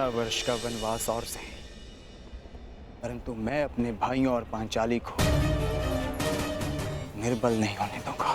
12 वर्ष का वनवास और सही, परंतु मैं अपने भाइयों और पांचाली को निर्बल नहीं होने दूंगा।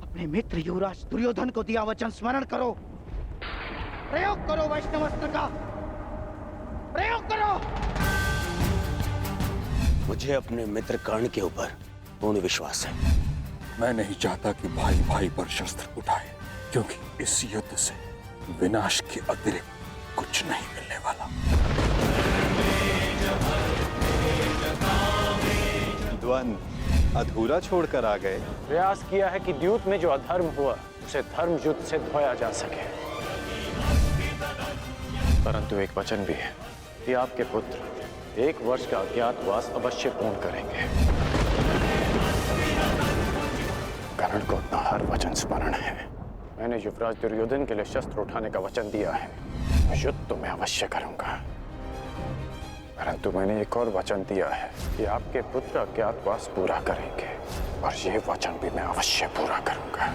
अपने मित्र युवराज दुर्योधन को दिया वचन स्मरण करो। प्रयोग करो वैष्णवास्त्र का, प्रयोग करो। मुझे अपने मित्र कर्ण के ऊपर पूर्ण विश्वास है। मैं नहीं चाहता कि भाई भाई पर शस्त्र उठाए, क्योंकि इस युद्ध से विनाश के अतिरिक्त कुछ नहीं मिलने वाला। द्वंद्व अधूरा छोड़कर आ गए। प्रयास किया है कि द्यूत में जो अधर्म हुआ उसे धर्म युद्ध से धोया जा सके, परंतु एक वचन भी है कि आपके पुत्र 1 वर्ष का अज्ञातवास अवश्य पूर्ण करेंगे। कर्ण को अपना हर वचन स्मरण है। मैंने युवराज दुर्योधन के लिए शस्त्र उठाने का वचन दिया है। युद्ध तो मैं अवश्य करूंगा, परंतु मैंने एक और वचन दिया है कि आपके पुत्र अज्ञातवास पूरा करेंगे, और ये वचन भी मैं अवश्य पूरा करूंगा।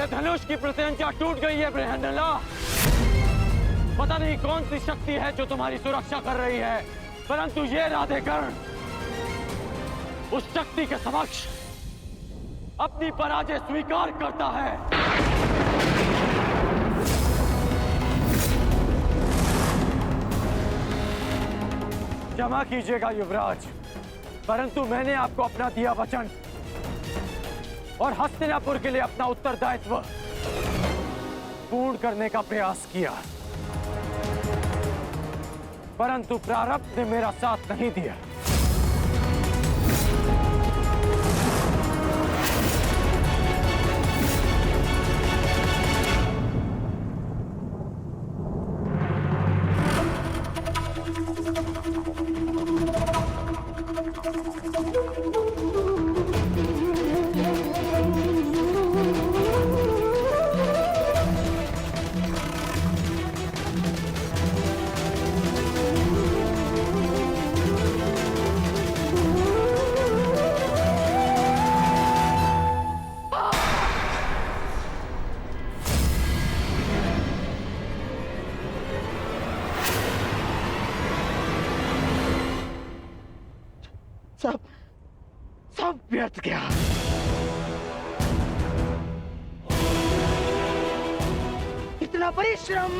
धनुष की प्रत्यंचा टूट गई है बृहन्नला। पता नहीं कौन सी शक्ति है जो तुम्हारी सुरक्षा कर रही है, परंतु ये राधेकर्ण उस शक्ति के समक्ष अपनी पराजय स्वीकार करता है। क्षमा कीजिएगा युवराज, परंतु मैंने आपको अपना दिया वचन और हस्तिनापुर के लिए अपना उत्तरदायित्व पूर्ण करने का प्रयास किया, परंतु प्रारब्ध ने मेरा साथ नहीं दिया। सब व्यर्थ गया। इतना परिश्रम,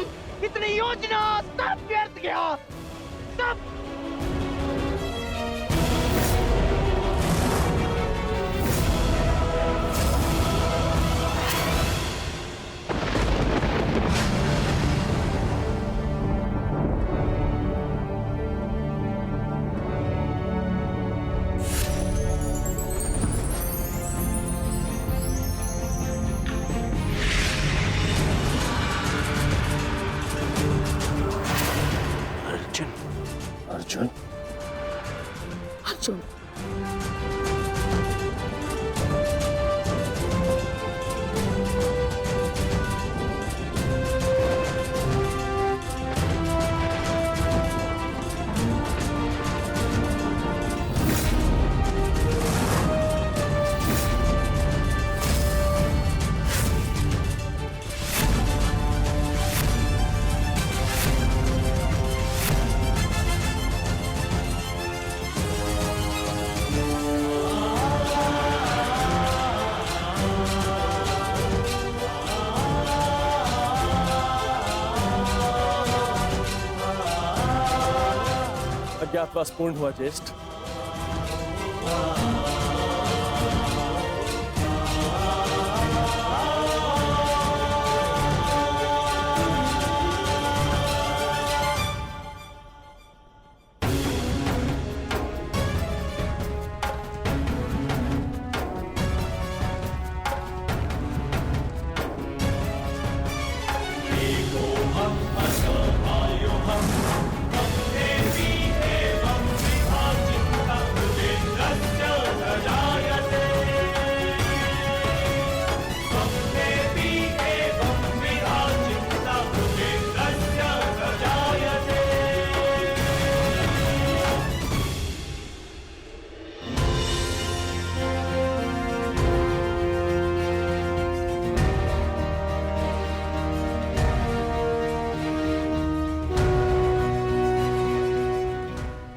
इतनी योजना, सब व्यर्थ गया। सब अर्जुन, अर्जुन, अज्ञातवास पूर्ण हुआ ज्येष्ठ।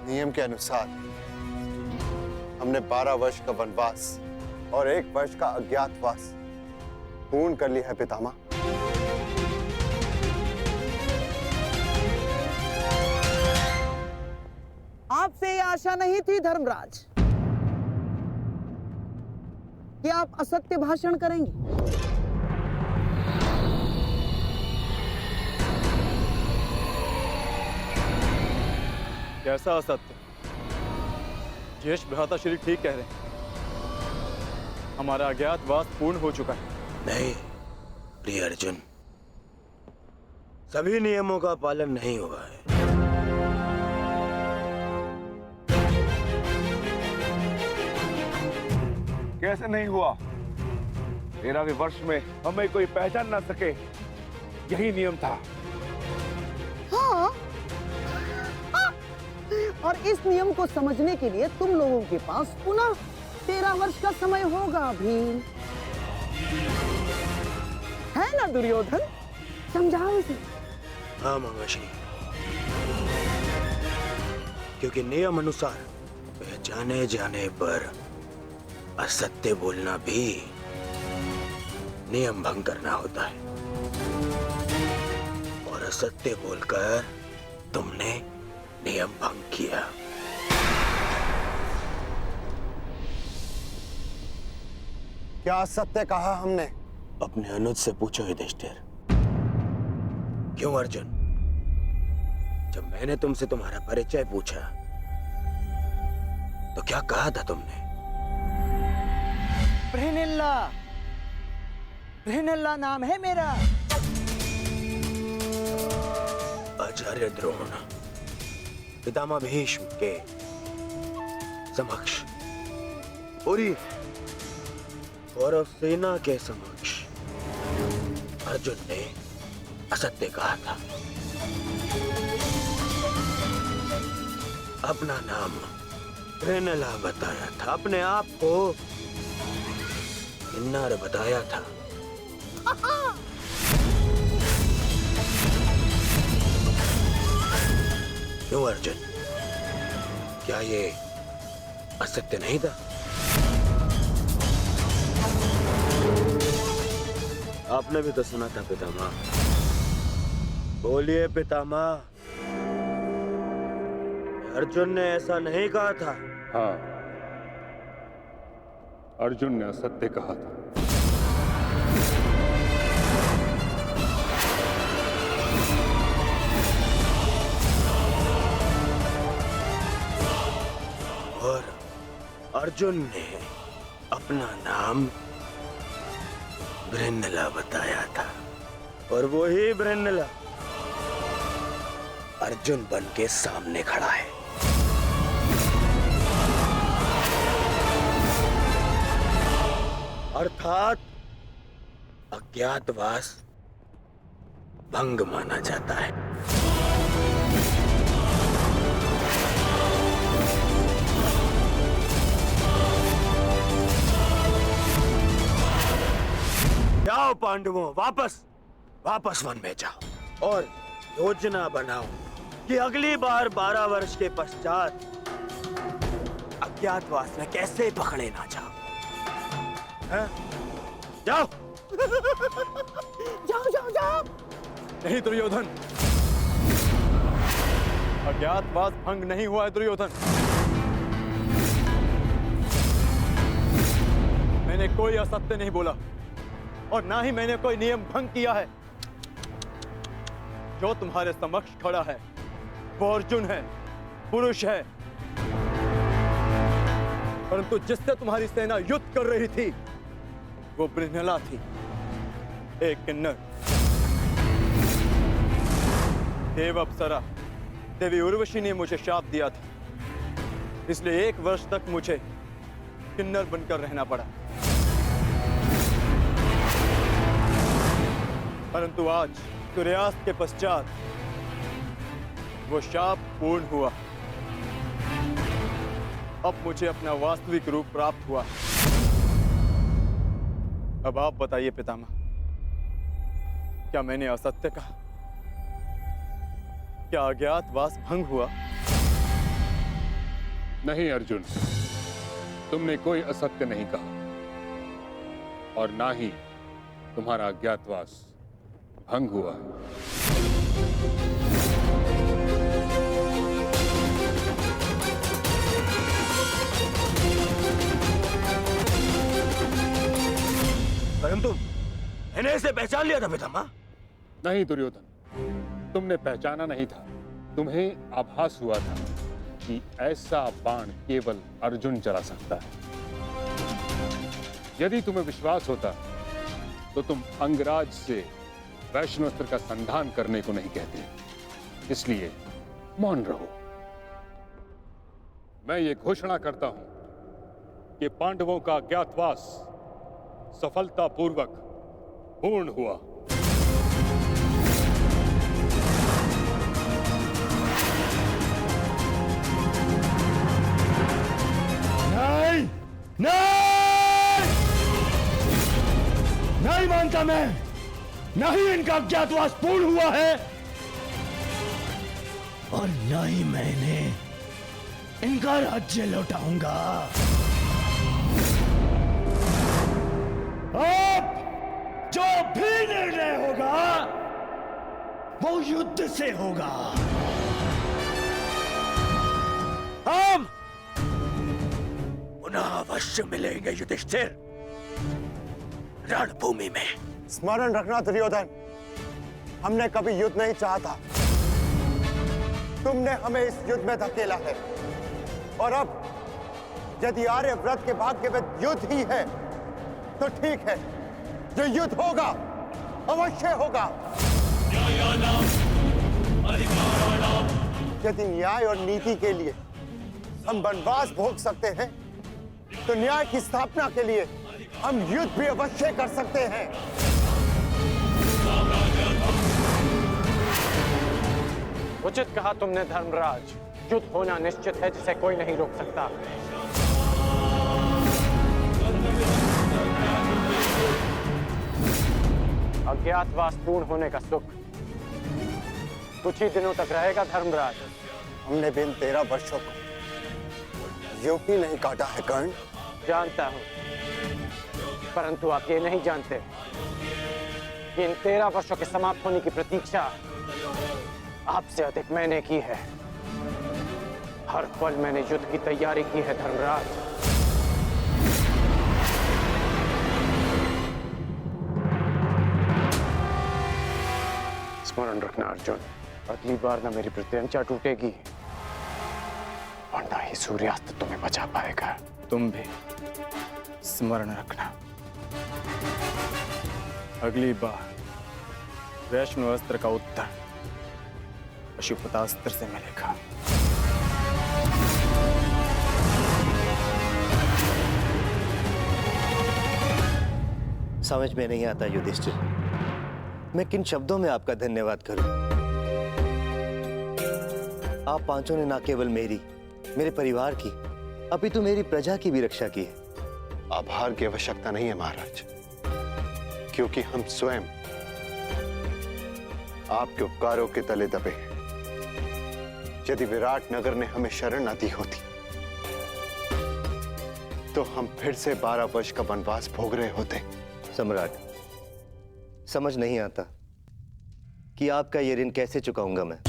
नियम के अनुसार हमने 12 वर्ष का वनवास और 1 वर्ष का अज्ञातवास पूर्ण कर लिया है पितामह। आपसे ये आशा नहीं थी धर्मराज कि आप असत्य भाषण करेंगे। कैसा असत्य? ज्येष्ठ भ्राता श्री ठीक कह रहे हैं, हमारा अज्ञातवास पूर्ण हो चुका है। नहीं प्रिय अर्जुन, सभी नियमों का पालन नहीं हुआ है। कैसे नहीं हुआ? 13वें वर्ष में हमें कोई पहचान ना सके, यही नियम था। हाँ, और इस नियम को समझने के लिए तुम लोगों के पास पुनः 13 वर्ष का समय होगा भीम, है ना दुर्योधन? समझाओ इसे। हाँ मामाश्री, क्योंकि नियम अनुसार पहचाने जाने पर असत्य बोलना भी नियम भंग करना होता है, और असत्य बोलकर तुमने नियम भंग किया। क्या सत्य कहा हमने? अपने अनुज से पूछो युधिष्ठिर। क्यों अर्जुन, जब मैंने तुमसे तुम्हारा परिचय पूछा तो क्या कहा था तुमने? बृहनिल्ला, बृहनिल्ला नाम है मेरा। आचार्य द्रोण पितामह भीष्म के समक्ष, पूरी कौरव सेना के समक्ष अर्जुन ने असत्य कहा था। अपना नाम बृहनला बताया था, अपने आप को किन्नर बताया था। क्यों अर्जुन, क्या ये असत्य नहीं था? आपने भी तो सुना था पितामह। बोलिए पितामह, अर्जुन ने ऐसा नहीं कहा था? हाँ, अर्जुन ने असत्य कहा था। और अर्जुन ने अपना नाम बृहन्नला बताया था, और वही बृहन्नला अर्जुन बन के सामने खड़ा है। अर्थात अज्ञातवास भंग माना जाता है। जाओ पांडवों, वापस वन में जाओ और योजना बनाओ कि अगली बार 12 वर्ष के पश्चात अज्ञातवास में कैसे पकड़े ना जाओ। जाओ जाओ जाओ जाओ। नहीं दुर्योधन, अज्ञातवास भंग नहीं हुआ है दुर्योधन। मैंने कोई असत्य नहीं बोला और ना ही मैंने कोई नियम भंग किया है। जो तुम्हारे समक्ष खड़ा है वो अर्जुन है, पुरुष है, परंतु जिससे तुम्हारी सेना युद्ध कर रही थी वो बृहनला थी, एक किन्नर। देव अप्सरा देवी उर्वशी ने मुझे शाप दिया था, इसलिए 1 वर्ष तक मुझे किन्नर बनकर रहना पड़ा। परंतु आज सूर्यास्त के पश्चात वो शाप पूर्ण हुआ। अब मुझे अपना वास्तविक रूप प्राप्त हुआ। अब आप बताइए पितामह, क्या मैंने असत्य कहा? क्या अज्ञातवास भंग हुआ? नहीं अर्जुन, तुमने कोई असत्य नहीं कहा और ना ही तुम्हारा अज्ञातवास भंग हुआ। परंतु मैंने इसे पहचान लिया था पितामह। नहीं दुर्योधन, तुमने पहचाना नहीं था। तुम्हें आभास हुआ था कि ऐसा बाण केवल अर्जुन चला सकता है। यदि तुम्हें विश्वास होता तो तुम अंगराज से वैष्णवास्त्र का संधान करने को नहीं कहते। इसलिए मौन रहो। मैं ये घोषणा करता हूं कि पांडवों का अज्ञातवास सफलतापूर्वक पूर्ण हुआ। नहीं, नहीं मानता मैं। नहीं इनका अज्ञातवास पूर्ण हुआ है और न ही मैंने इनका राज्य लौटाऊंगा। अब जो भी निर्णय होगा वो युद्ध से होगा। हम पुनः अवश्य मिलेंगे युधिष्ठिर, रणभूमि में। स्मरण रखना दुर्योधन, हमने कभी युद्ध नहीं चाहा। तुमने हमें इस युद्ध में धकेला है और अब यदि आर्यव्रत के भाग्य में युद्ध ही है तो ठीक है, जो युद्ध होगा अवश्य होगा। यदि न्याय और नीति के लिए हम वनवास भोग सकते हैं तो न्याय की स्थापना के लिए हम युद्ध भी अवश्य कर सकते हैं। उचित कहा तुमने धर्मराज। युद्ध होना निश्चित है जिसे कोई नहीं रोक सकता। अज्ञातवास पूर्ण होने का सुख कुछ ही दिनों तक रहेगा धर्मराज। हमने बिन 13 वर्षों को यूं ही नहीं काटा है कर्ण। जानता हूं, परंतु आप ये नहीं जानते कि इन 13 वर्षों के समाप्त होने की प्रतीक्षा आपसे अधिक मैंने की है। हर पल मैंने युद्ध की तैयारी की है धर्मराज। स्मरण रखना अर्जुन, अगली बार ना मेरी प्रत्यंचा टूटेगी और ना ही सूर्यास्त तुम्हें बचा पाएगा। तुम भी स्मरण रखना, अगली बार वैष्णवास्त्र का उत्तर पशुपतास्त्र से मिलेगा। समझ में नहीं आता युधिष्ठिर, मैं किन शब्दों में आपका धन्यवाद करूं। आप पांचों ने ना केवल मेरी, मेरे परिवार की, अपितु मेरी प्रजा की भी रक्षा की है। आभार की आवश्यकता नहीं है महाराज, क्योंकि हम स्वयं आपके उपकारों के तले दबे हैं। यदि विराट नगर ने हमें शरण न दी होती तो हम फिर से 12 वर्ष का वनवास भोग रहे होते। सम्राट, समझ नहीं आता कि आपका ये ऋण कैसे चुकाऊंगा मैं।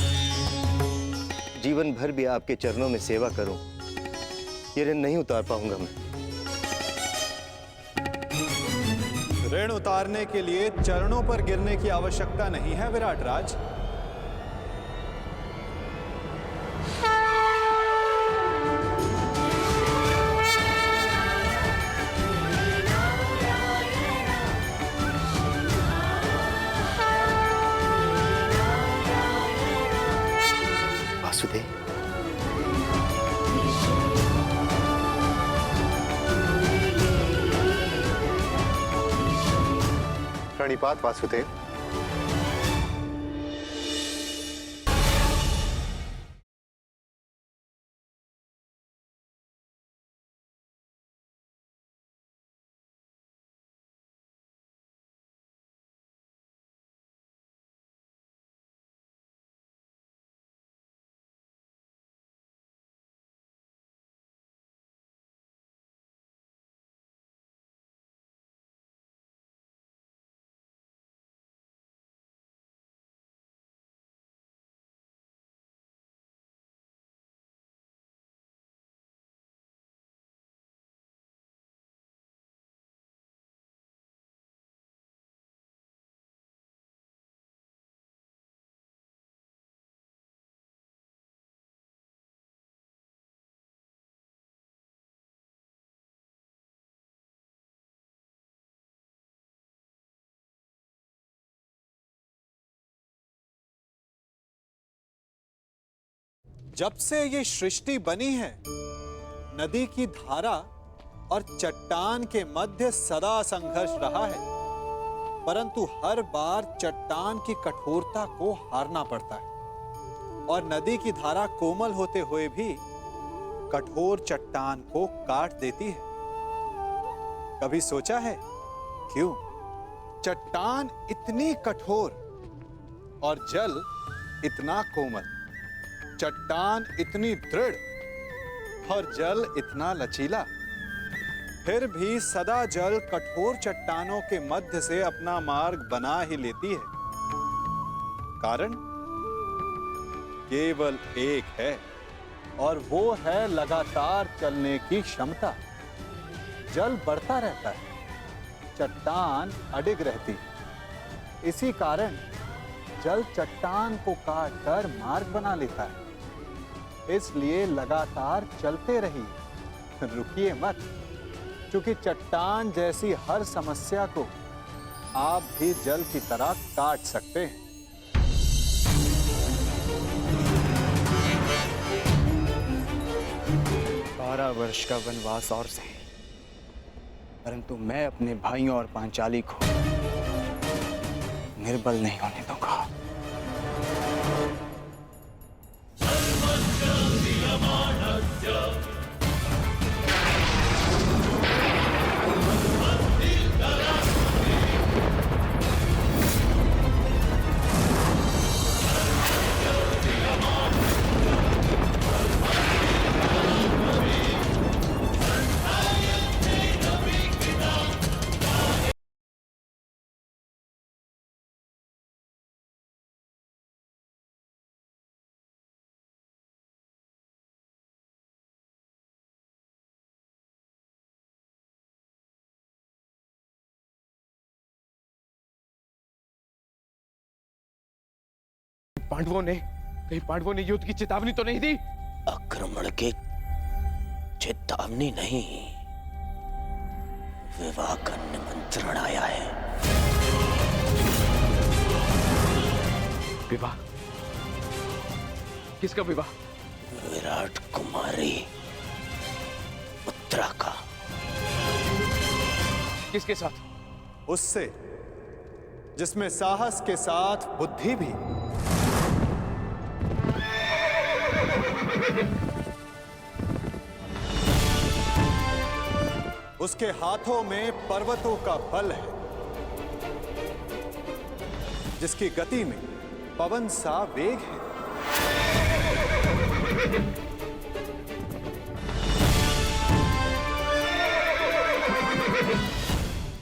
जीवन भर भी आपके चरणों में सेवा करूं, ये ऋण नहीं उतार पाऊंगा मैं। ऋण उतारने के लिए चरणों पर गिरने की आवश्यकता नहीं है विराट राज। वासुदेव, प्रणिपात वासुदेव। जब से ये सृष्टि बनी है, नदी की धारा और चट्टान के मध्य सदा संघर्ष रहा है, परंतु हर बार चट्टान की कठोरता को हारना पड़ता है और नदी की धारा कोमल होते हुए भी कठोर चट्टान को काट देती है। कभी सोचा है क्यों चट्टान इतनी कठोर और जल इतना कोमल, चट्टान इतनी दृढ़ और जल इतना लचीला, फिर भी सदा जल कठोर चट्टानों के मध्य से अपना मार्ग बना ही लेती है? कारण केवल एक है और वो है लगातार चलने की क्षमता। जल बढ़ता रहता है, चट्टान अडिग रहती है। इसी कारण जल चट्टान को काटकर मार्ग बना लेता है। इसलिए लगातार चलते रहिए, रुकिए मत, क्योंकि चट्टान जैसी हर समस्या को आप भी जल की तरह काट सकते हैं। 12 वर्ष का वनवास और सही, परंतु मैं अपने भाइयों और पांचाली को निर्बल नहीं होने दूंगा। कहीं पांडवों ने युद्ध की चेतावनी तो नहीं दी? आक्रमण की चेतावनी नहीं, विवाह का निमंत्रण आया है। विवाह? किसका विवाह? विराट कुमारी उत्तरा का। किसके साथ? उससे जिसमें साहस के साथ बुद्धि भी। उसके हाथों में पर्वतों का बल है, जिसकी गति में पवन सा वेग है।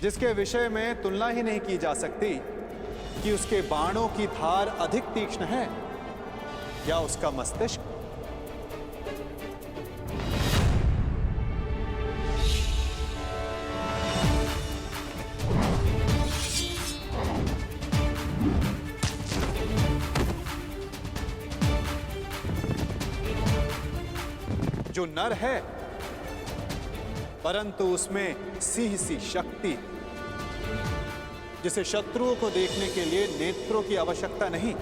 जिसके विषय में तुलना ही नहीं की जा सकती कि उसके बाणों की धार अधिक तीक्ष्ण है या उसका मस्तिष्क। जो नर है, परंतु उसमें सिंह सी शक्ति है, जिसे शत्रुओं को देखने के लिए नेत्रों की आवश्यकता नहीं।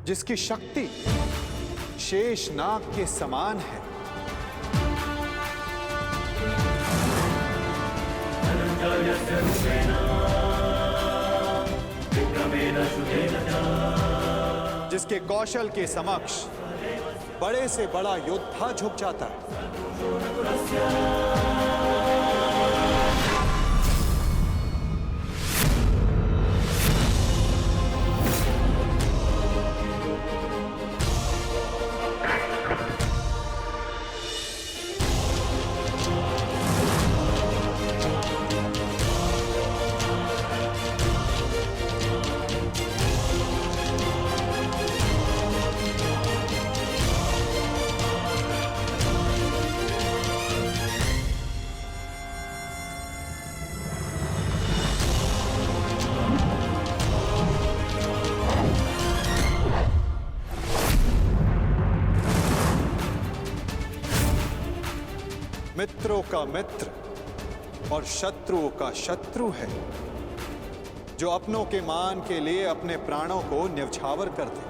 जिसकी शक्ति शेष नाग के समान है, जिसके कौशल के समक्ष बड़े से बड़ा योद्धा झुक जाता है। मित्रों का मित्र और शत्रुओं का शत्रु है, जो अपनों के मान के लिए अपने प्राणों को न्यौछावर कर दे,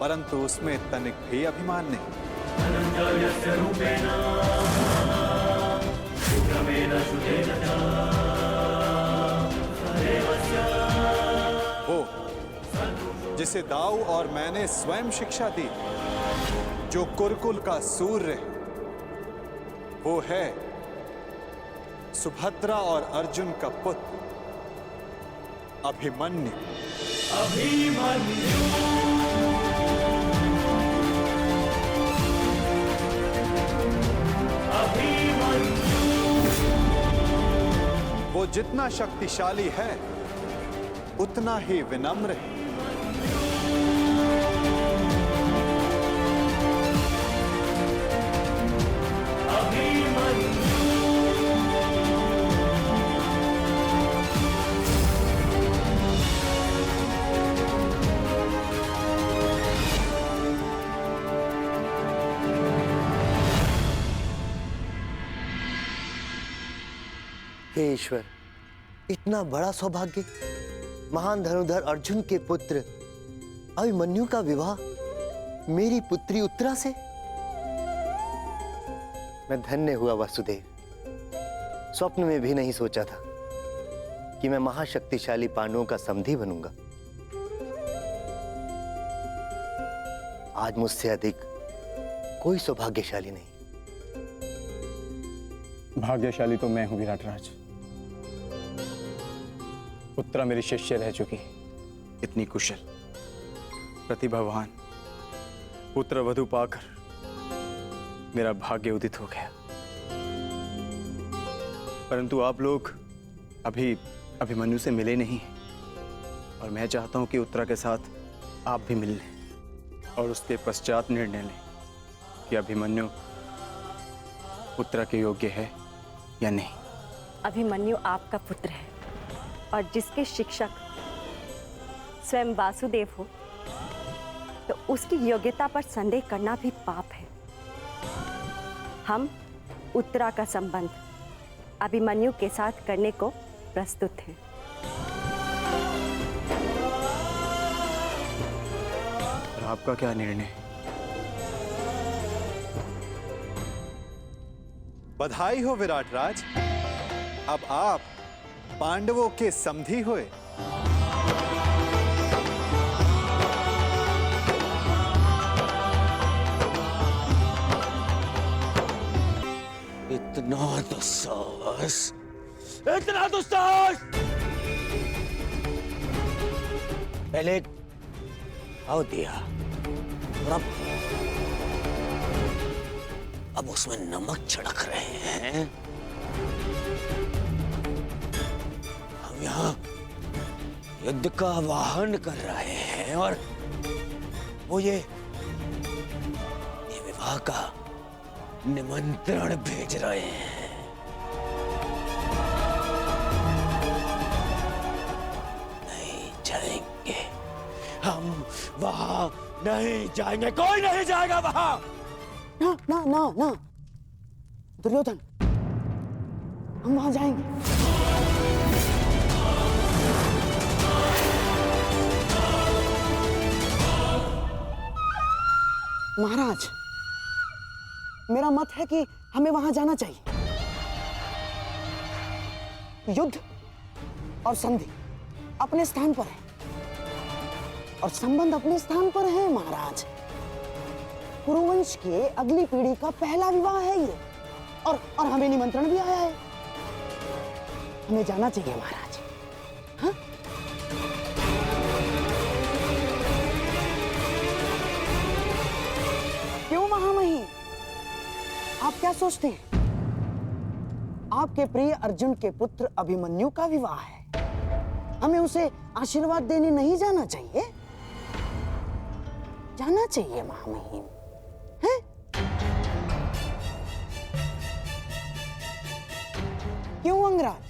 परंतु उसमें तनिक भी अभिमान नहीं। वो जिसे दाऊ और मैंने स्वयं शिक्षा दी, जो कुरुकुल का सूर्य है, वो है सुभद्रा और अर्जुन का पुत्र अभिमन्यु। वो जितना शक्तिशाली है उतना ही विनम्र है। हे ईश्वर, इतना बड़ा सौभाग्य, महान धनुर्धर अर्जुन के पुत्र अभिमन्यु का विवाह मेरी पुत्री उत्तरा से। मैं धन्य हुआ वासुदेव। स्वप्न में भी नहीं सोचा था कि मैं महाशक्तिशाली पांडवों का समधी बनूंगा। आज मुझसे अधिक कोई सौभाग्यशाली नहीं। भाग्यशाली तो मैं हूं विराटराज। उत्तरा मेरी शिष्य रह चुकी, इतनी कुशल, प्रतिभावान, पुत्र वधु पाकर मेरा भाग्य उदित हो गया। परंतु आप लोग अभी अभिमन्यु से मिले नहीं, और मैं चाहता हूं कि उत्तरा के साथ आप भी मिल लें और उसके पश्चात निर्णय लें कि अभिमन्यु उत्तरा के योग्य है या नहीं। अभिमन्यु आपका पुत्र है, और जिसके शिक्षक स्वयं वासुदेव हो, तो उसकी योग्यता पर संदेह करना भी पाप है। हम उत्तरा का संबंध अभिमन्यु के साथ करने को प्रस्तुत हैं। और आपका क्या निर्णय? बधाई हो विराटराज, अब आप पांडवों के समधी हुए। इतने इतना दुस्साहस, इतना दुस्साहस! पहले आओ दिया और अब उसमें नमक छिड़क रहे हैं। हम यहाँ युद्ध का आह्वान कर रहे हैं और वो ये विवाह का निमंत्रण भेज रहे हैं। नहीं जाएंगे, हम वहां नहीं जाएंगे, कोई नहीं जाएगा वहां। ना ना ना ना दुर्योधन, हम वहां जाएंगे। महाराज, मेरा मत है कि हमें वहां जाना चाहिए। युद्ध और संधि अपने स्थान पर है और संबंध अपने स्थान पर है महाराज। कुरुवंश के अगली पीढ़ी का पहला विवाह है ये और हमें निमंत्रण भी आया है। हमें जाना चाहिए महाराज। हाँ? क्यों महामहिम, आप क्या सोचते हैं? आपके प्रिय अर्जुन के पुत्र अभिमन्यु का विवाह है, हमें उसे आशीर्वाद देने नहीं जाना चाहिए? जाना चाहिए महामहिम। हैं? क्यों अंगराज,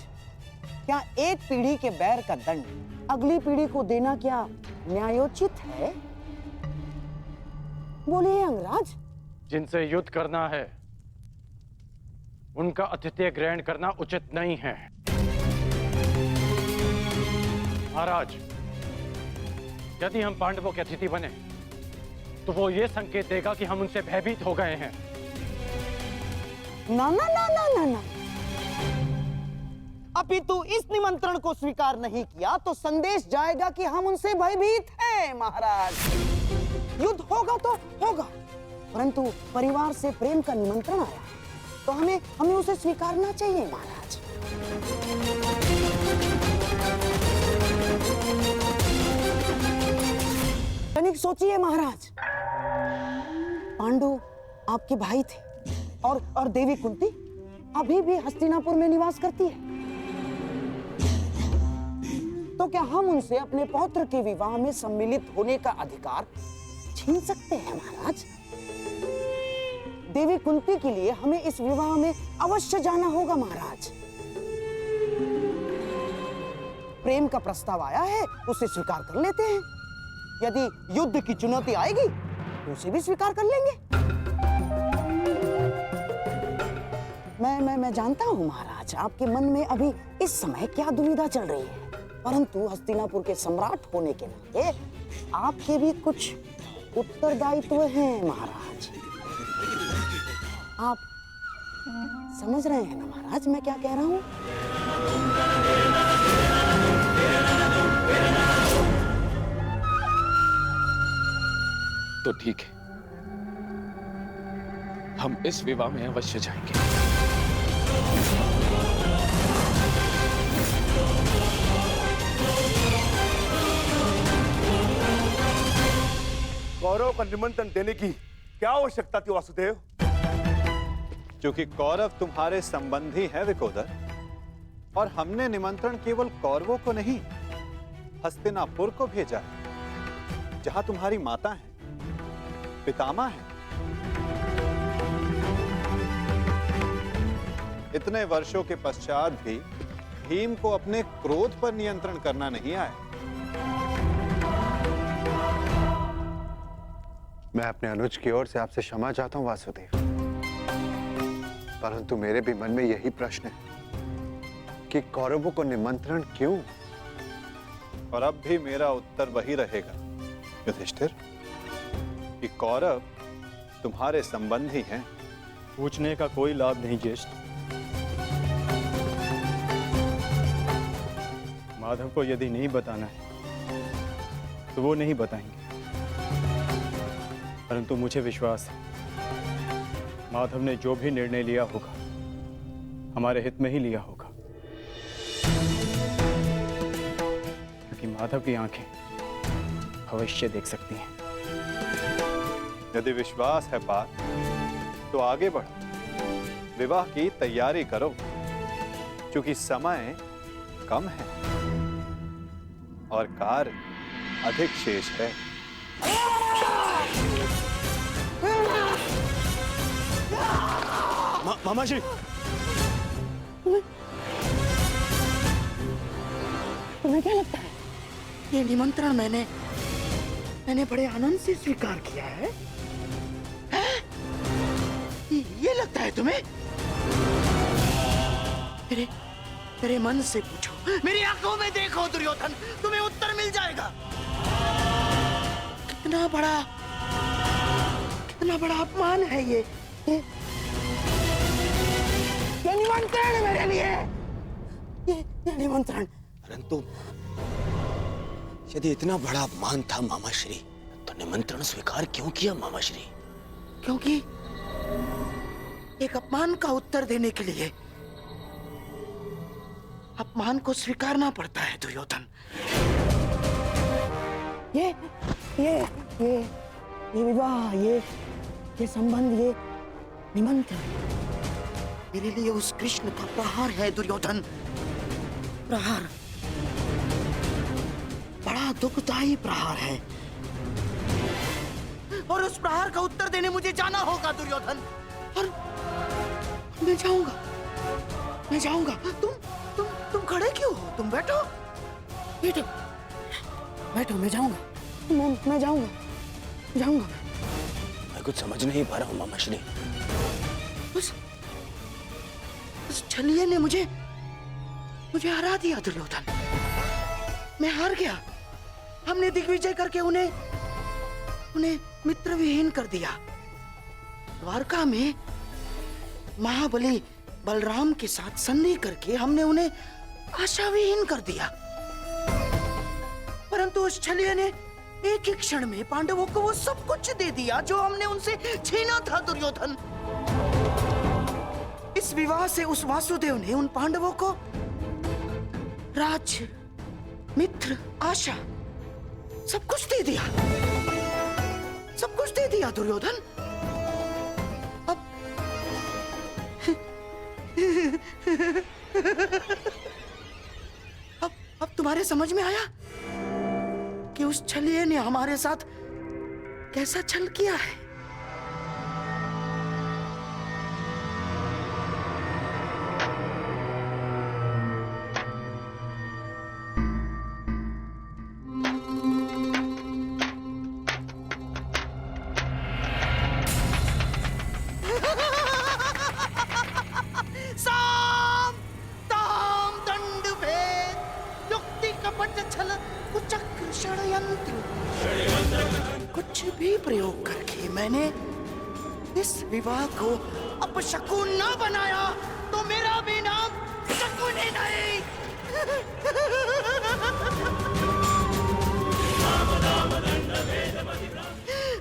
क्या एक पीढ़ी के बैर का दंड अगली पीढ़ी को देना क्या न्यायोचित है? बोलिए अंगराज। जिनसे युद्ध करना है उनका आतिथ्य ग्रहण करना उचित नहीं है। महाराज, यदि हम पांडवों के अतिथि बने तो वो ये संकेत देगा कि हम उनसे भयभीत हो गए हैं। ना ना ना ना ना ना, अपितु इस निमंत्रण को स्वीकार नहीं किया तो संदेश जाएगा कि हम उनसे भयभीत हैं। महाराज, युद्ध होगा तो होगा, परंतु परिवार से प्रेम का निमंत्रण आया तो हमें उसे स्वीकारना चाहिए महाराज। तनिक सोचिए महाराज, पांडु आपके भाई थे और देवी कुंती अभी भी हस्तिनापुर में निवास करती है, तो क्या हम उनसे अपने पौत्र के विवाह में सम्मिलित होने का अधिकार छीन सकते हैं महाराज? देवी कुंती के लिए हमें इस विवाह में अवश्य जाना होगा महाराज। प्रेम का प्रस्ताव आया है, उसे स्वीकार कर लेते हैं। यदि युद्ध की चुनौती आएगी तो उसे भी स्वीकार कर लेंगे। मैं जानता हूं महाराज, आपके मन में अभी इस समय क्या दुविधा चल रही है, परंतु हस्तिनापुर के सम्राट होने के नाते आपके भी कुछ उत्तरदायित्व हैं महाराज। आप समझ रहे हैं ना महाराज मैं क्या कह रहा हूं? तो ठीक है, हम इस विवाह में अवश्य जाएंगे। कौरव का निमंत्रण देने की क्या आवश्यकता थी वासुदेव? क्योंकि कौरव तुम्हारे संबंधी हैं विकोदर, और हमने निमंत्रण केवल कौरवों को नहीं हस्तिनापुर को भेजा है, जहां तुम्हारी माता है, पितामह है। इतने वर्षों के पश्चात भी भीम को अपने क्रोध पर नियंत्रण करना नहीं आया। मैं अपने अनुज की ओर से आपसे क्षमा चाहता हूं वासुदेव, परंतु मेरे भी मन में यही प्रश्न है कि कौरवों को निमंत्रण क्यों? और अब भी मेरा उत्तर वही रहेगा युधिष्ठिर, कि कौरव तुम्हारे संबंधी हैं। पूछने का कोई लाभ नहीं ज्येष्ठ। माधव को यदि नहीं बताना है तो वो नहीं बताएंगे, परंतु मुझे विश्वास है माधव ने जो भी निर्णय लिया होगा हमारे हित में ही लिया होगा, क्योंकि माधव की आंखें भविष्य देख सकती हैं। यदि विश्वास है पार्थ, तो आगे बढ़ो, विवाह की तैयारी करो, क्योंकि समय कम है और कार्य अधिक शेष है। मामा जी, तुम्हें क्या लगता है ये निमंत्रण मैंने बड़े आनंद से स्वीकार किया है? हैं? ये लगता है तुम्हें? मेरे मन से पूछो, मेरी आंखों में देखो दुर्योधन, तुम्हें उत्तर मिल जाएगा। कितना बड़ा अपमान है ये निमंत्रण मेरे लिए, ये निमंत्रण। परंतु यदि इतना बड़ा अपमान था मामा श्री, तो निमंत्रण स्वीकार क्यों किया मामा श्री? क्योंकि एक अपमान का उत्तर देने के लिए अपमान को स्वीकारना पड़ता है दुर्योधन। ये विवाह, ये संबंध, ये निमंत्रण मेरे लिए उस कृष्ण का प्रहार है दुर्योधन। प्रहार, बड़ा दुखदायी प्रहार है, और उस प्रहार का उत्तर देने मुझे जाना होगा दुर्योधन। और मैं जाऊंगा। तुम खड़े क्यों हो? तुम बैठो, मैं जाऊंगा। मैं जाऊंगा। मैं कुछ समझ नहीं पा रहा हूँ मामा श्री। उस छलिए ने मुझे हरा दिया दुर्योधन। मैं हार गया। हमने दिग्विजय करके उन्हें मित्र विहीन कर दिया। द्वारका में महाबली बलराम के साथ संधि करके हमने उन्हें आशा विहीन कर दिया। परंतु उस छलिए ने एक ही क्षण में पांडवों को वो सब कुछ दे दिया जो हमने उनसे छीना था दुर्योधन। इस विवाह से उस वासुदेव ने उन पांडवों को राज्य, मित्र, आशा सब कुछ दे दिया। सब कुछ दे दिया दुर्योधन। अब तुम्हारे समझ में आया कि उस छलिए ने हमारे साथ कैसा छल किया है। साम, ताम, दंड, भेद, युक्ति, कपट, छल, कुचक्र, षड्यंत्र, कुछ भी प्रयोग करके मैंने इस विवाह को अपशकुन न बनाया तो मेरा भी नाम शकुन ही नहीं।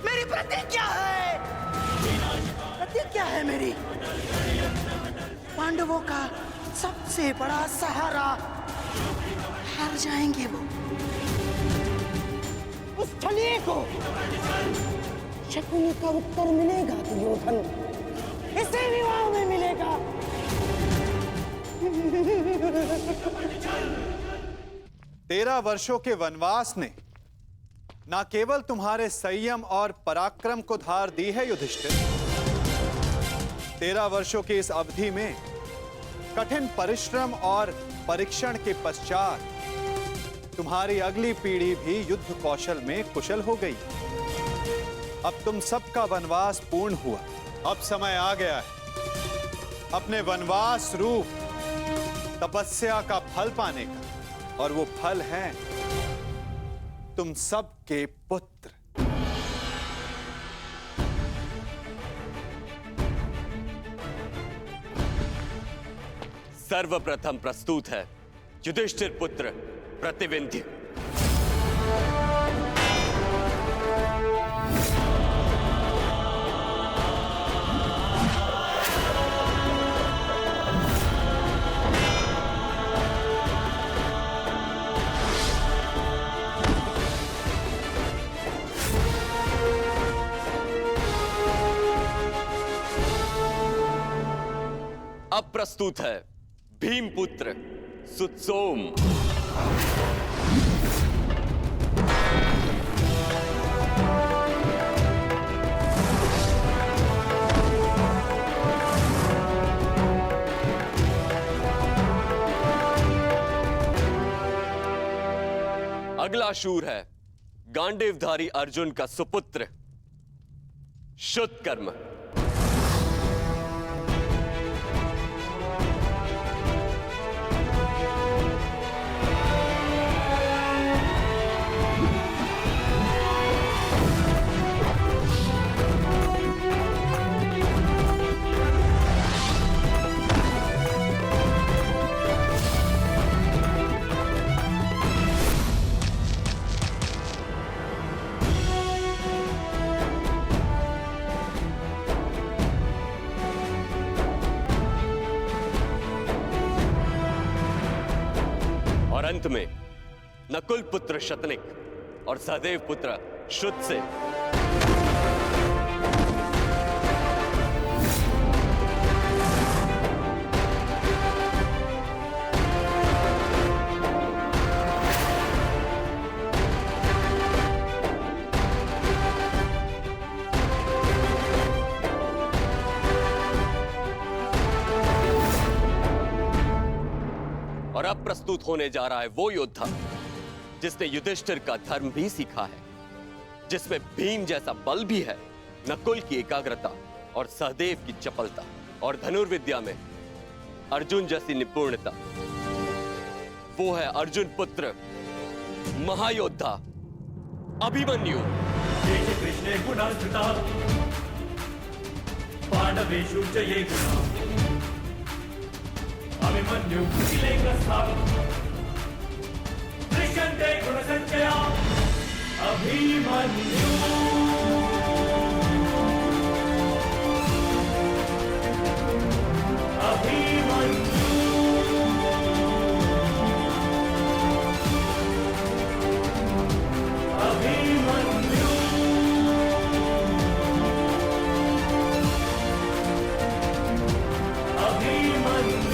मेरी प्रतिज्ञा है मेरी पांडवों का सबसे बड़ा सहारा। हार जाएंगे वो। उस छलिए को शकुनी का उत्तर मिलेगा दुर्योधन, इसे विवाह में मिलेगा। 13 वर्षों के वनवास ने न केवल तुम्हारे संयम और पराक्रम को धार दी है युधिष्ठिर, 13 वर्षों की इस अवधि में कठिन परिश्रम और परीक्षण के पश्चात तुम्हारी अगली पीढ़ी भी युद्ध कौशल में कुशल हो गई। अब तुम सबका वनवास पूर्ण हुआ। अब समय आ गया है अपने वनवास रूप तपस्या का फल पाने का, और वो फल है तुम सबके पुत्र। सर्वप्रथम प्रस्तुत है युधिष्ठिर पुत्र प्रतिविंध्य। प्रस्तुत है भीमपुत्र सुत्सोम। अगला शूर है गांडीवधारी अर्जुन का सुपुत्र शुद्धकर्म। और अंत में नकुल पुत्र शतनिक और सहदेव पुत्र शुद्ध से और अब प्रस्तुत होने जा रहा है वो योद्धा जिसने युधिष्ठिर का धर्म भी सीखा है, जिसमें भीम जैसा बल भी है, नकुल की एकाग्रता और सहदेव की चपलता और धनुर्विद्या में अर्जुन जैसी निपुणता। वो है अर्जुन पुत्र महायोद्धा अभिमन्यु। कृष्णे गुणार्जिता पांडवेषु च ये गुणा अभिमन्यु कुटिलेकस्था दृश्यन्ते गुणसञ्चया अभिमन्यु। अभिमन्यु अभिमन्यु अभिमन्यु।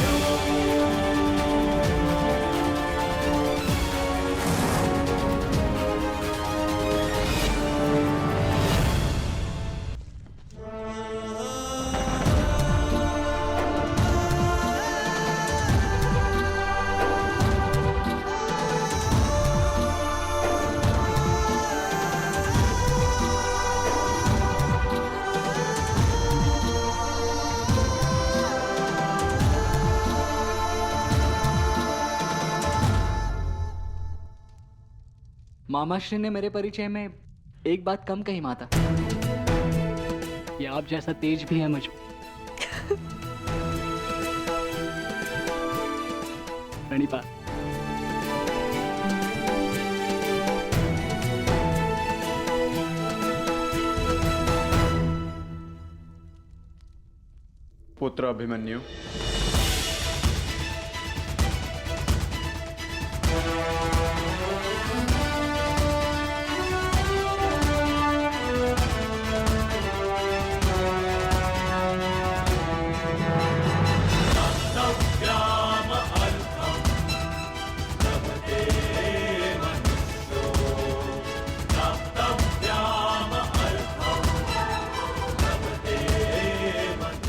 मामाश्री ने मेरे परिचय में एक बात कम कही माता, कि आप जैसा तेज भी है मुझ में। प्रणिपात। पुत्र अभिमन्यु,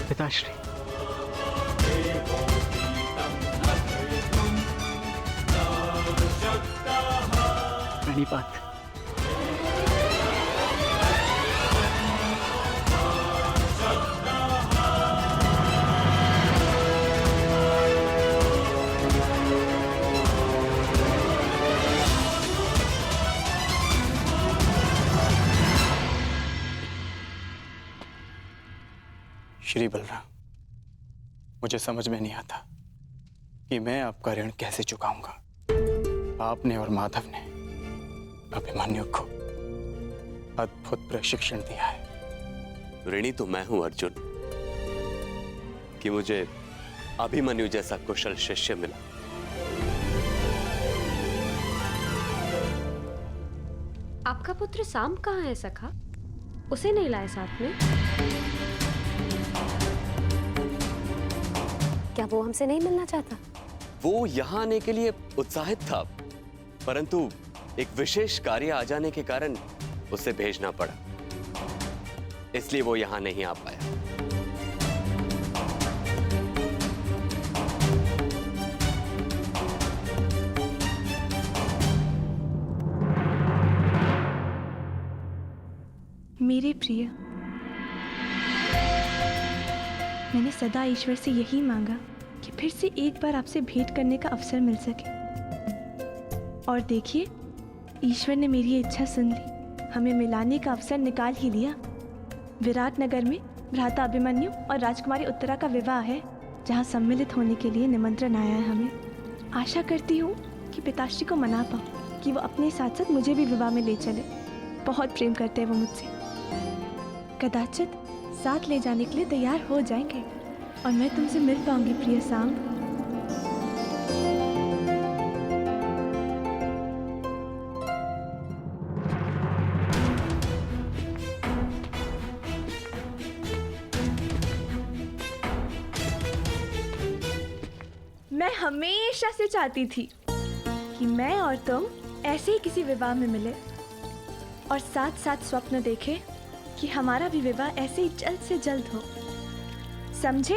पिताश्री। प्रणिपात। श्री बलराम, मुझे समझ में नहीं आता कि मैं आपका ऋण कैसे चुकाऊंगा। आपने और माधव ने अभिमन्यु को अद्भुत प्रशिक्षण दिया है। ऋणी तो मैं हूं अर्जुन कि मुझे अभिमन्यु जैसा कुशल शिष्य मिला। आपका पुत्र साम कहाँ है सखा? उसे नहीं लाए साथ में? क्या वो हमसे नहीं मिलना चाहता? वो यहाँ आने के लिए उत्साहित था, परंतु एक विशेष कार्य आ जाने के कारण उसे भेजना पड़ा, इसलिए वो यहाँ नहीं आ पाया। मेरे प्रिय, मैंने सदा ईश्वर से यही मांगा कि फिर से एक बार आपसे भेंट करने का अवसर मिल सके, और देखिए ईश्वर ने मेरी इच्छा सुन ली। हमें मिलाने का अवसर निकाल ही लिया। विराट नगर में भ्राता अभिमन्यु और राजकुमारी उत्तरा का विवाह है, जहाँ सम्मिलित होने के लिए निमंत्रण आया है हमें। आशा करती हूँ कि पिताश्री को मना पाऊँ कि वो अपने साथ साथ मुझे भी विवाह में ले चले। बहुत प्रेम करते हैं वो मुझसे। कदाचित साथ ले जाने के लिए तैयार हो जाएंगे और मैं तुमसे मिल पाऊंगी प्रिय सांब। मैं हमेशा से चाहती थी कि मैं और तुम ऐसे ही किसी विवाह में मिले और साथ साथ स्वप्न देखें कि हमारा भी विवाह ऐसे ही जल्द से जल्द हो। समझे?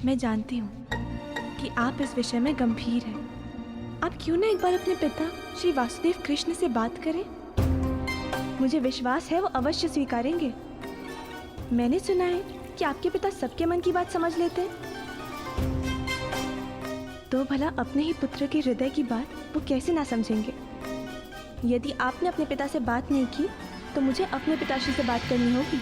मैं जानती हूँ कि आप इस विषय में गंभीर हैं। आप क्यों ना एक बार अपने पिता श्री वासुदेव कृष्ण से बात करें? मुझे विश्वास है वो अवश्य स्वीकारेंगे। मैंने सुना है कि आपके पिता सबके मन की बात समझ लेते हैं। तो भला अपने ही पुत्र के हृदय की बात वो कैसे ना समझेंगे? यदि आपने अपने पिता से बात नहीं की तो मुझे अपने पिताश्री से बात करनी होगी।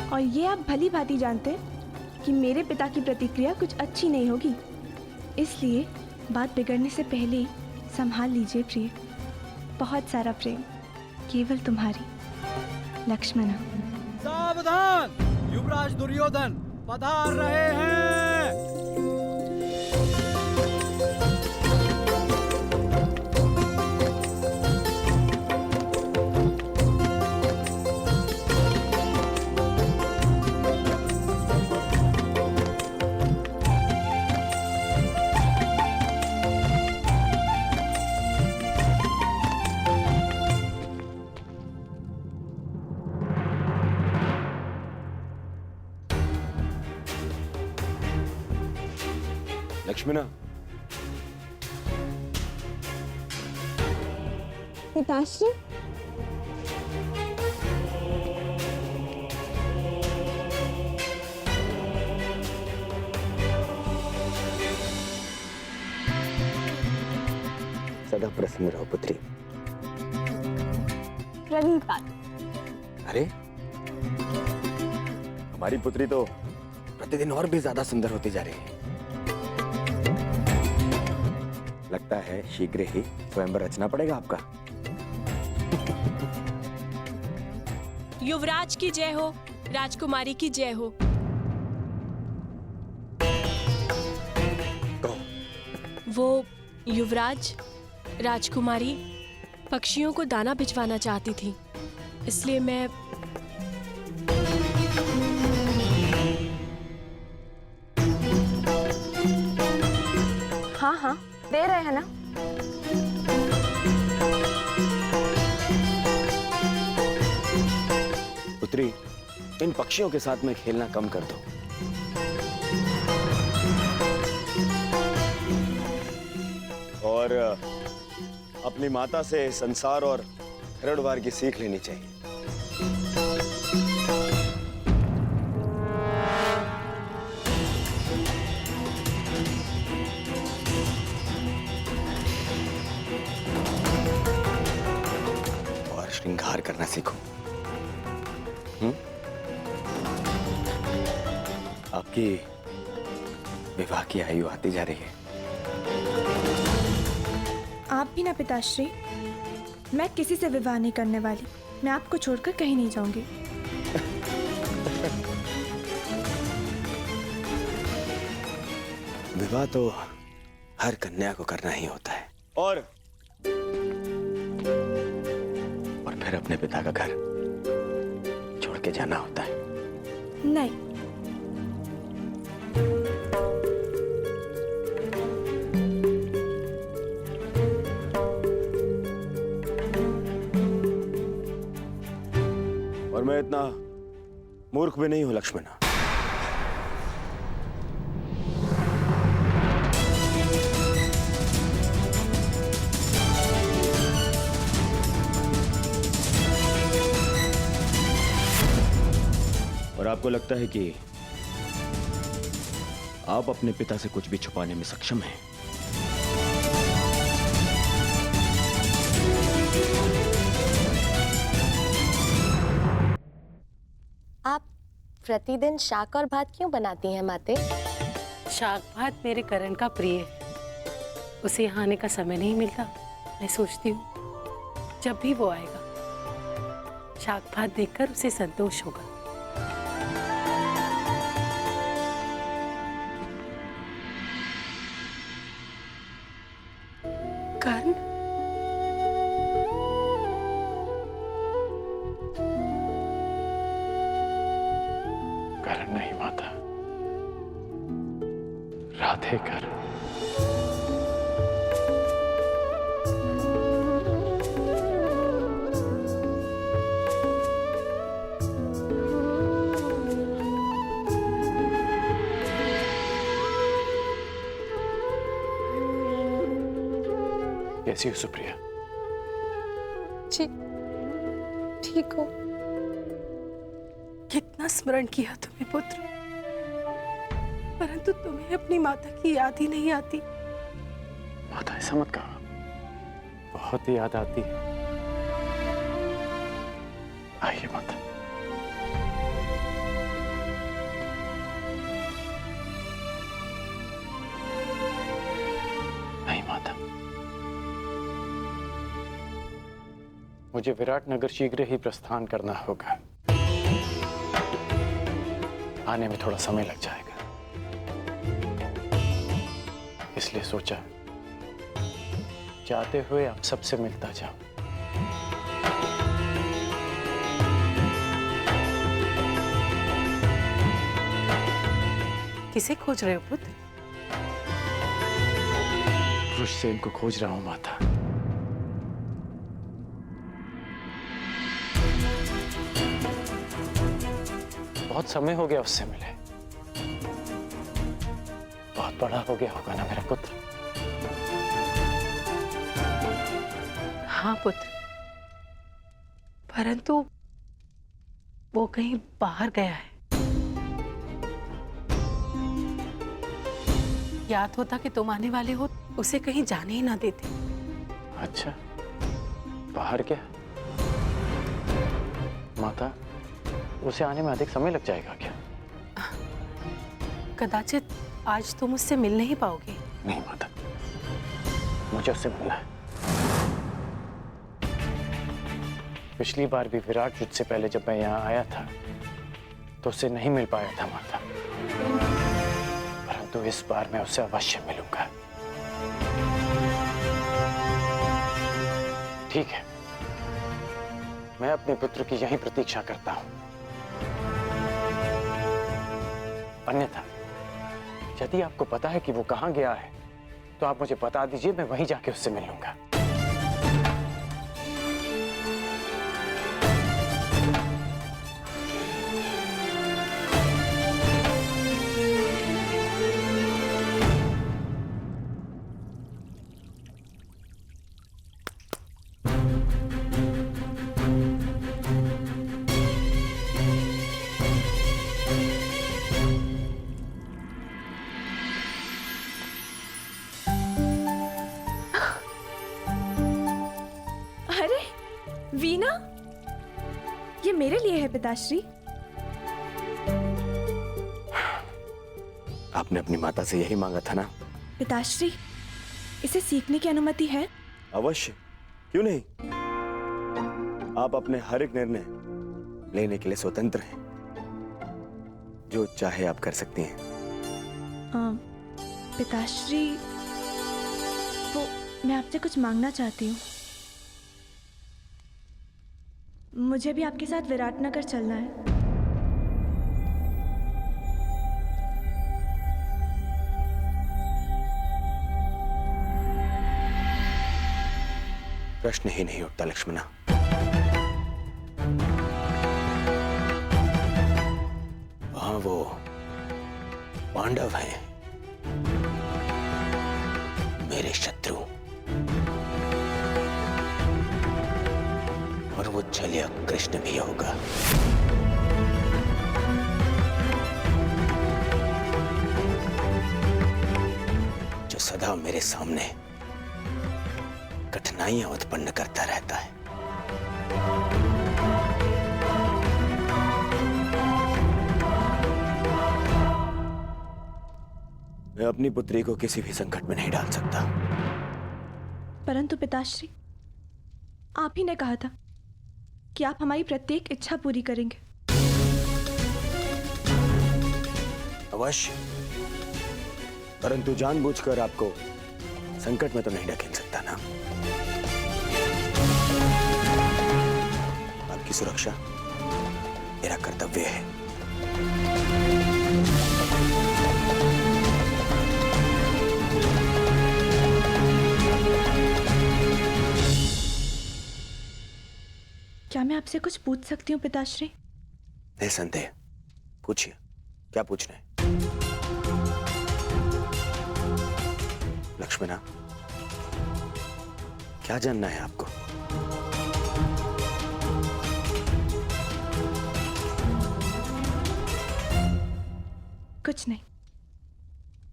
और ये आप भली भांति जानते हैं कि मेरे पिता की प्रतिक्रिया कुछ अच्छी नहीं होगी, इसलिए बात बिगड़ने से पहले ही संभाल लीजिए प्रिय। बहुत सारा प्रेम, केवल तुम्हारी लक्ष्मणा। सावधान, युवराज दुर्योधन पधार रहे हैं। लक्ष्मणा, पिताश्री, सदा प्रसन्न रहो पुत्री। रविकांत, अरे, हमारी पुत्री तो प्रतिदिन और भी ज्यादा सुंदर होती जा रही है। लगता है शीघ्र ही स्वयंवर रचना पड़ेगा आपका। युवराज की जय हो, राजकुमारी की जय हो। वो युवराज, राजकुमारी पक्षियों को दाना भिजवाना चाहती थी, इसलिए मैं हाँ हाँ दे रहे हैं ना। पुत्री, इन पक्षियों के साथ में खेलना कम कर दो। और अपनी माता से संसार और घरद्वार की सीख लेनी चाहिए। श्रृंगार करना सीखो। आपकी विवाह की आयु आती जा रही है। आप भी ना पिताश्री। मैं किसी से विवाह नहीं करने वाली। मैं आपको छोड़कर कहीं नहीं जाऊंगी। विवाह तो हर कन्या को करना ही होता है, और फिर अपने पिता का घर के जाना होता है। नहीं, और मैं इतना मूर्ख भी नहीं हूं लक्ष्मणा। और आपको लगता है कि आप अपने पिता से कुछ भी छुपाने में सक्षम हैं? आप प्रतिदिन शाक और भात क्यों बनाती हैं माते? शाक भात मेरे करण का प्रिय है। उसे यहाँ आने का समय नहीं मिलता। मैं सोचती हूँ जब भी वो आएगा शाक भात देखकर उसे संतोष होगा। कर्ण, कर्ण नहीं माता, राधे कर्ण। कैसी हो सुप्रिया? जी ठीक हो। कितना स्मरण किया तुम्हें पुत्र, परंतु तुम्हें अपनी माता की याद ही नहीं आती। माता ऐसा मत कहो, बहुत याद आती है। आइए माता। नहीं माता, मुझे विराटनगर शीघ्र ही प्रस्थान करना होगा। आने में थोड़ा समय लग जाएगा, इसलिए सोचा जाते हुए आप सबसे मिलता जाऊं। किसे खोज रहे हो पुत्र? रुषसेन को खोज रहा हूं माता। बहुत समय हो गया उससे मिले। बहुत बड़ा हो गया होगा ना मेरा पुत्र? हाँ पुत्र, परंतु वो कहीं बाहर गया है। याद होता कि तुम आने वाले हो, उसे कहीं जाने ही ना देते। अच्छा, बाहर क्या? माता, उसे आने में अधिक समय लग जाएगा क्या? कदाचित आज तुम उससे मिल नहीं पाओगे। नहीं माता, मुझे उससे मिलना है। पिछली बार भी विराट युद्ध से पहले जब मैं यहाँ आया था तो उससे नहीं मिल पाया था माता, परंतु इस बार मैं उससे अवश्य मिलूंगा। ठीक है, मैं अपने पुत्र की यहीं प्रतीक्षा करता हूं। अन्यथा यदि आपको पता है कि वो कहां गया है तो आप मुझे बता दीजिए, मैं वहीं जाके उससे मिल लूंगा। वीणा, ये मेरे लिए है पिताश्री। आपने अपनी माता से यही मांगा था ना? पिताश्री, इसे सीखने की अनुमति है? अवश्य, क्यों नहीं? आप अपने हर एक निर्णय लेने के लिए स्वतंत्र हैं। जो चाहे आप कर सकती हैं। पिताश्री, वो मैं आपसे कुछ मांगना चाहती हूँ। मुझे भी आपके साथ विराटनगर चलना है। प्रश्न ही नहीं उठता लक्ष्मणा। वहां वो पांडव हैं, मेरे शत्रु, और वो छलिया कृष्ण भी होगा। जो सदा मेरे सामने कठिनाइयां उत्पन्न करता रहता है। मैं अपनी पुत्री को किसी भी संकट में नहीं डाल सकता। परंतु पिताश्री, आप ही ने कहा था कि आप हमारी प्रत्येक इच्छा पूरी करेंगे। अवश्य, परंतु जानबूझकर आपको संकट में तो नहीं ढकेल सकता ना। आपकी सुरक्षा मेरा कर्तव्य है। क्या मैं आपसे कुछ पूछ सकती हूँ पिताश्री? निसंदेह, पूछिए, क्या पूछना है? लक्ष्मणा, क्या जानना है आपको? कुछ नहीं,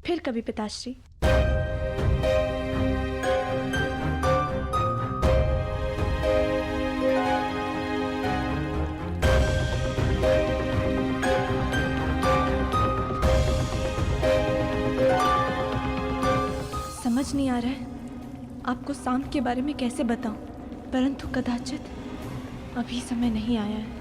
फिर कभी पिताश्री। समझ नहीं आ रहा है आपको सांप के बारे में कैसे बताऊं, परंतु कदाचित अभी समय नहीं आया है।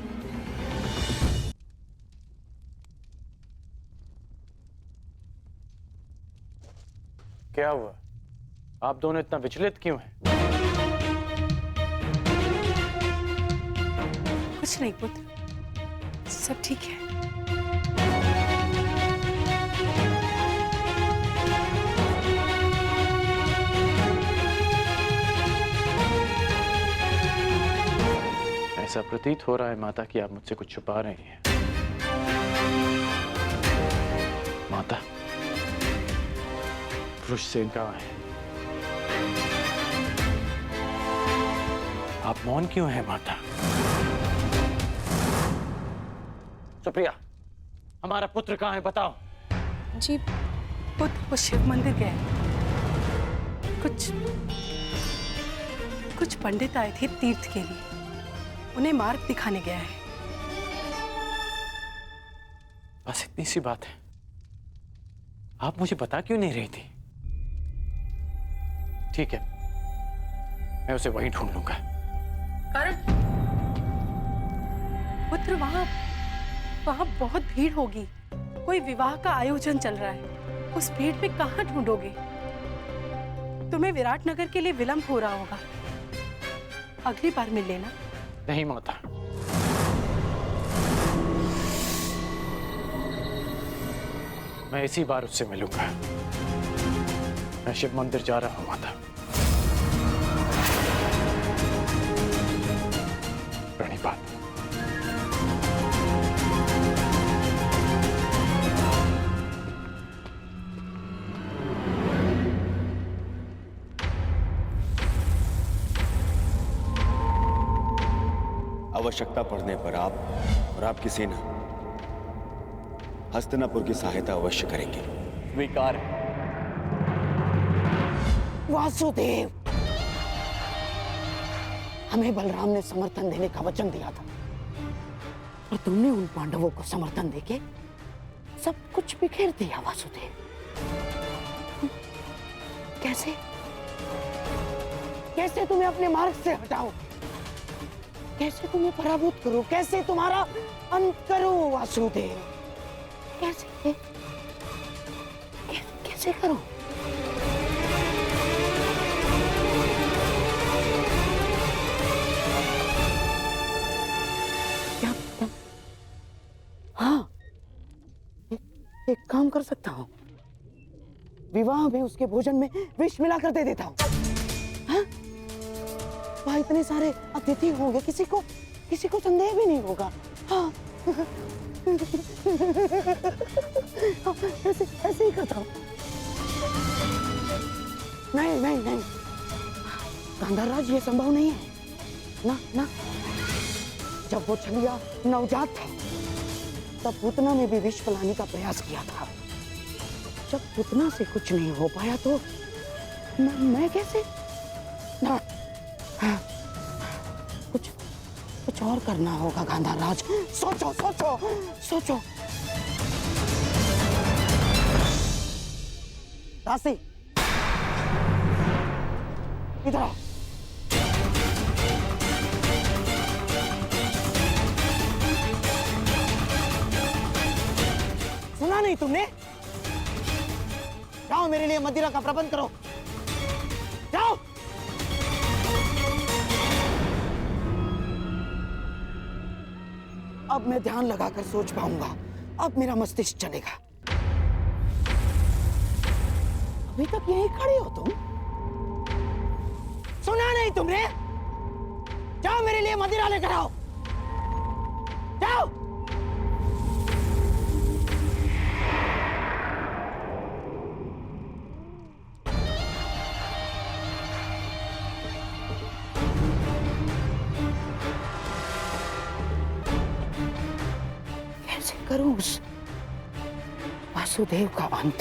क्या हुआ? आप दोनों इतना विचलित क्यों हैं? कुछ नहीं पुत्र, सब ठीक है। ऐसा प्रतीत हो रहा है माता कि आप मुझसे कुछ छुपा रही हैं। माता, वृषसेन कहाँ है? आप मौन क्यों हैं माता? सुप्रिया, हमारा पुत्र कहाँ है, बताओ। जी पुत्र वो शिव मंदिर गए। कुछ पंडित आए थे तीर्थ के लिए, उन्हें मार्ग दिखाने गया है। बस इतनी सी बात है। आप मुझे बता क्यों नहीं रही थी? ठीक है, मैं उसे वहीं ढूंढ लूंगा। करण, पुत्र वहां बहुत भीड़ होगी। कोई विवाह का आयोजन चल रहा है। उस भीड़ में कहां ढूंढोगे? तुम्हें विराटनगर के लिए विलंब हो रहा होगा। अगली बार मिल लेना। नहीं माता, मैं इसी बार उससे मिलूंगा। मैं शिव मंदिर जा रहा हूं माता। प्रणिपात। आवश्यकता पड़ने पर आप और आपकी सेना हस्तिनापुर की सहायता अवश्य करेंगे। स्वीकार है। वासुदेव, हमें बलराम ने समर्थन देने का वचन दिया था, और तुमने उन पांडवों को समर्थन देके सब कुछ बिखेर दिया। वासुदेव, कैसे कैसे तुम्हें अपने मार्ग से हटाओ, कैसे तुम्हें पराभूत करूं, कैसे तुम्हारा अंत करूं वासुदेव, कैसे कैसे करूं? क्या हाँ, एक काम कर सकता हूं। विवाह में उसके भोजन में विष मिलाकर दे देता हूं। हाँ? वहाँ इतने सारे अतिथि होंगे, किसी को संदेह भी नहीं होगा। हाँ ऐसे ही करता हूँ। नहीं गांधारराज, ये संभव नहीं है ना। जब वो छलिया नवजात था तब पूतना ने भी विष फैलाने का प्रयास किया था। जब पूतना से कुछ नहीं हो पाया तो मैं कैसे? ना कुछ और करना होगा गांधारराज। सोचो। दासी, इधर आओ। सुना नहीं तुमने? जाओ मेरे लिए मदिरा का प्रबंध करो, जाओ। अब मैं ध्यान लगाकर सोच पाऊंगा, अब मेरा मस्तिष्क चलेगा। अभी तक यहीं खड़े हो तुम? सुना नहीं तुमने? जाओ मेरे लिए मदिरा लेकर आओ, जाओ। करूं उस वासुदेव का अंत?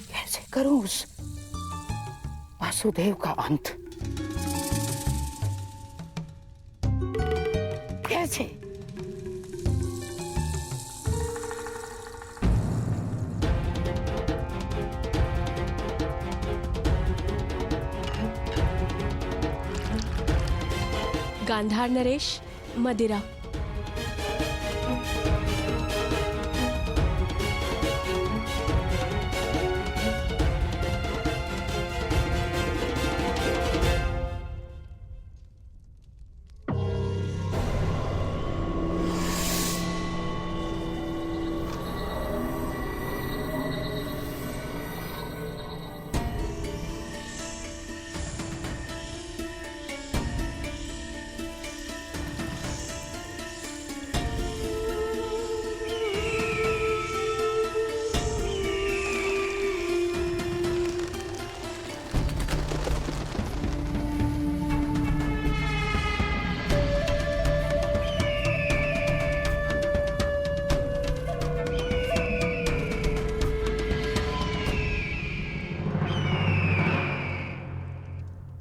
कैसे करूं उस वासुदेव का अंत? कैसे? गांधार नरेश, मदिरा।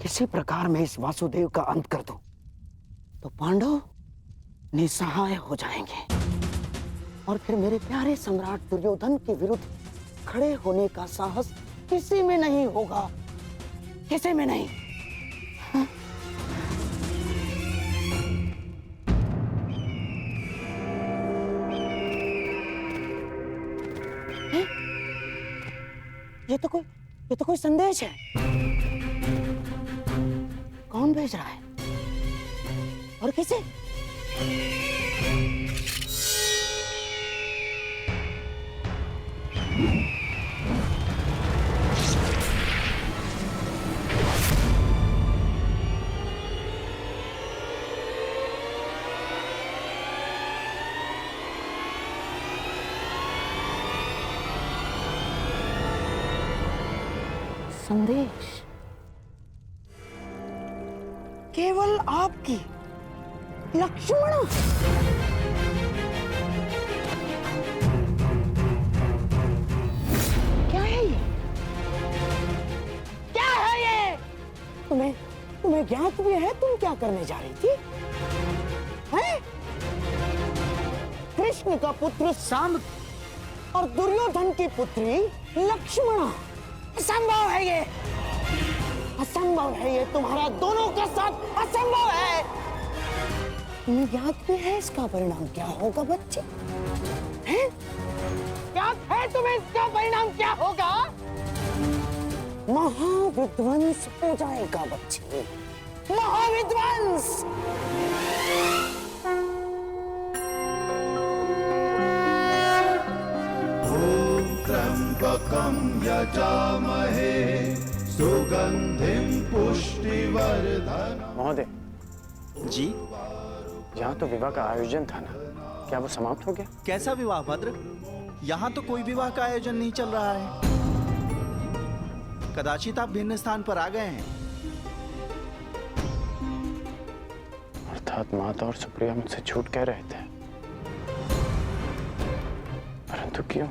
किसी प्रकार मैं इस वासुदेव का अंत कर दूं तो पांडव निसहाय हो जाएंगे और फिर मेरे प्यारे सम्राट दुर्योधन के विरुद्ध खड़े होने का साहस किसी में नहीं होगा, किसी में नहीं। हाँ? ये तो कोई संदेश है। कौन भेज रहा है और किसे? संदेश केवल आपकी लक्ष्मण। क्या है ये? क्या है ये? तुम्हें ज्ञात भी है तुम क्या करने जा रही थी? हैं? कृष्ण का पुत्र साम और दुर्योधन की पुत्री लक्ष्मणा। असंभव है ये, असंभव है ये, तुम्हारा दोनों का साथ असंभव है। तुम्हें याद भी है इसका परिणाम क्या होगा बच्चे? हैं? याद है तुम्हें इसका परिणाम क्या होगा? महाविध्वंस हो जाएगा बच्चे, महाविध्वंस। यजामहे सुगंधिं पुष्टिवर्धन। महोदय जी, यहाँ तो विवाह का आयोजन था ना, क्या वो समाप्त हो गया? कैसा विवाह भद्र? यहाँ तो कोई विवाह का आयोजन नहीं चल रहा है। कदाचित आप भिन्न स्थान पर आ गए हैं। अर्थात माता और सुप्रिया मुझसे झूठ कह रहे थे, परंतु क्यों?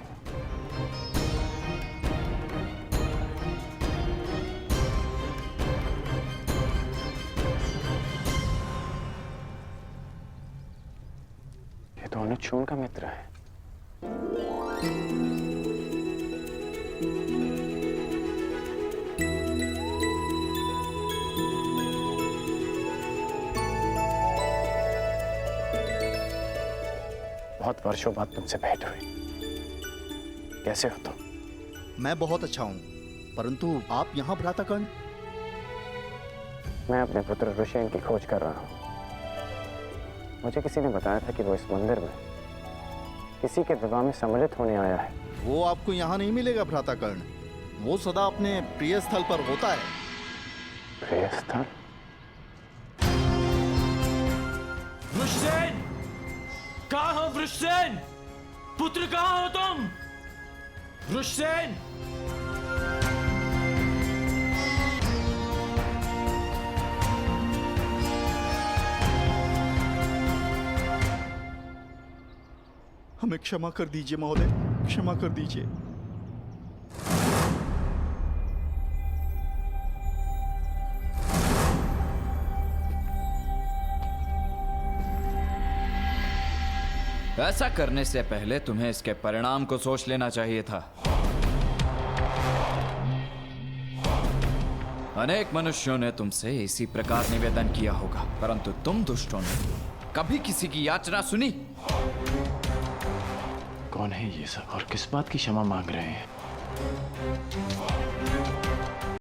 ये तो अनुचून का मित्र है। बहुत वर्षों बाद तुमसे भेंट हुई। कैसे हो तुम? मैं बहुत अच्छा हूँ, परंतु आप यहाँ भ्राताकर्ण? मैं अपने पुत्र ऋषियन की खोज कर रहा हूँ। मुझे किसी ने बताया था कि वो इस मंदिर में किसी के विवाह में सम्मिलित होने आया है। वो आपको यहाँ नहीं मिलेगा भ्राताकर्ण। वो सदा अपने प्रिय स्थल पर होता है। प्रिय स्थल? वृषसेन! कहाँ हो वृषसेन? पुत्र कहाँ हो तुम? वृषसेन! हमें क्षमा कर दीजिए महोदय, क्षमा कर दीजिए। ऐसा करने से पहले तुम्हें इसके परिणाम को सोच लेना चाहिए था। अनेक मनुष्यों ने तुमसे इसी प्रकार निवेदन किया होगा, परंतु तुम दुष्टों ने कभी किसी की याचना सुनी? कौन है ये सब और किस बात की क्षमा मांग रहे हैं?